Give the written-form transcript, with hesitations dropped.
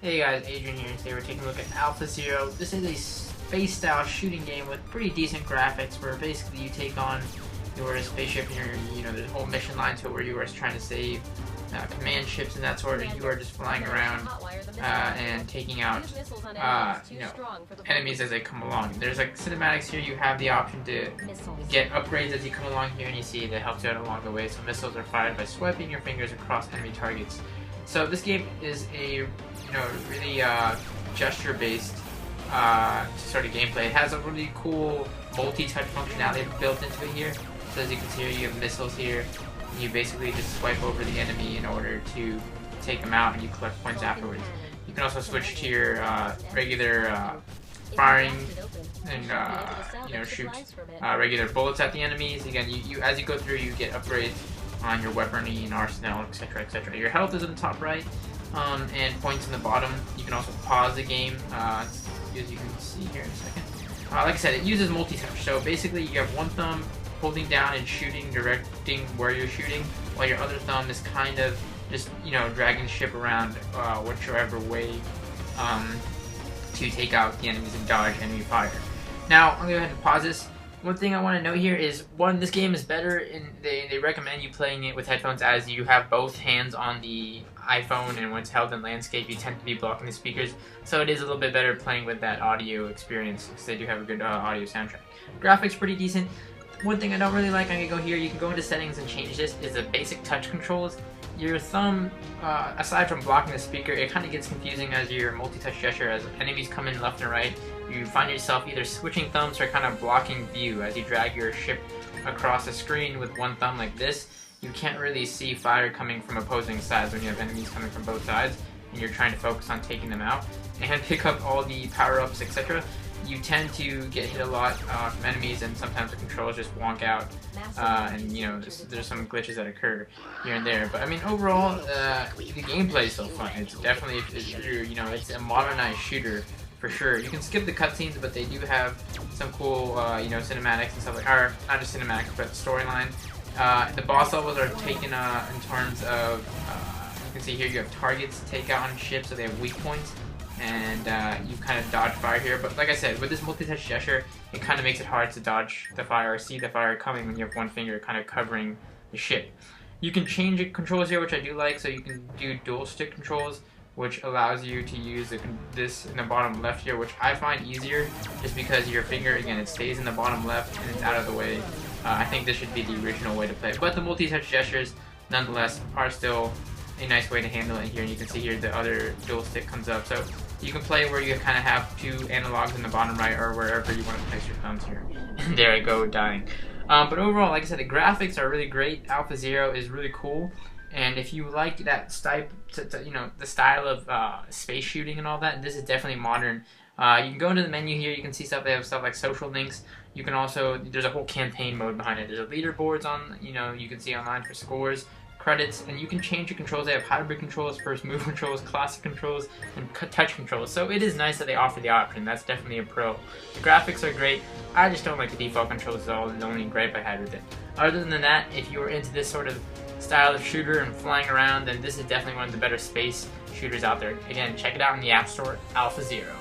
Hey guys, Adrian here, and today we're taking a look at Alpha Zero. This is a space-style shooting game with pretty decent graphics where basically you take on your spaceship and there's a whole mission line to it where you are trying to save command ships and that sort, and you are just flying around and taking out enemies as they come along. There's like cinematics here. You have the option to get upgrades as you come along here, and you see that helps you out along the way. So missiles are fired by swiping your fingers across enemy targets. So this game is a really gesture-based sort of gameplay. It has a really cool multi-touch functionality built into it here. So as you can see here, you have missiles here. You basically just swipe over the enemy in order to take them out, and you collect points afterwards. You can also switch to your regular firing and shoot regular bullets at the enemies. Again, you as you go through, you get upgrades on your weaponry and arsenal, etc., etc. Your health is in the top right, and points in the bottom. You can also pause the game, as you can see here in a second. Like I said, it uses multi-touch. So basically, you have one thumb holding down and shooting, directing where you're shooting, while your other thumb is kind of just dragging the ship around whichever way to take out the enemies and dodge enemy fire. Now, I'm gonna go ahead and pause this. One thing I want to note here is, one, this game is better, and they recommend you playing it with headphones, as you have both hands on the iPhone, and when it's held in landscape, you tend to be blocking the speakers. So it is a little bit better playing with that audio experience, because they do have a good audio soundtrack. Graphics pretty decent. One thing I don't really like, I'm going to go here, you can go into settings and change this, is the basic touch controls. Your thumb, aside from blocking the speaker, it kind of gets confusing as your multi-touch gesture. As enemies come in left and right, you find yourself either switching thumbs or kind of blocking view. As you drag your ship across the screen with one thumb like this, you can't really see fire coming from opposing sides when you have enemies coming from both sides and you're trying to focus on taking them out and pick up all the power-ups, etc. You tend to get hit a lot from enemies, and sometimes the controls just wonk out, and there's some glitches that occur here and there. But I mean, overall, the gameplay is so fun. It's definitely, it's a modernized shooter for sure. You can skip the cutscenes, but they do have some cool, cinematics and stuff like, or not just cinematics, but storyline. The boss levels are taken in terms of, you can see here you have targets to take out on ships, so they have weak points. And you kind of dodge fire here, but like I said, with this multi-touch gesture, it kind of makes it hard to dodge the fire or see the fire coming when you have one finger kind of covering the ship. You can change the controls here, which I do like, so you can do dual stick controls, which allows you to use this in the bottom left here, which I find easier, just because your finger, again, it stays in the bottom left and it's out of the way. I think this should be the original way to play it, but the multi-touch gestures, nonetheless, are still a nice way to handle it here. And you can see here the other dual stick comes up, so you can play where you kind of have two analogs in the bottom right, or wherever you want to place your thumbs here. And there I go, dying. But overall, like I said, the graphics are really great. Alpha Zero is really cool, and if you like that type, the style of space shooting and all that, this is definitely modern. You can go into the menu here. You can see stuff. They have stuff like social links. You can also, there's a whole campaign mode behind it. There's a leaderboards on, you can see online for scores, credits, and you can change your controls. They have hybrid controls, first move controls, classic controls, and touch controls. So it is nice that they offer the option. That's definitely a pro. The graphics are great. I just don't like the default controls at all. It's the only gripe I had with it. Other than that, if you were into this sort of style of shooter and flying around, then this is definitely one of the better space shooters out there. Again, check it out in the App Store, Alpha Zero.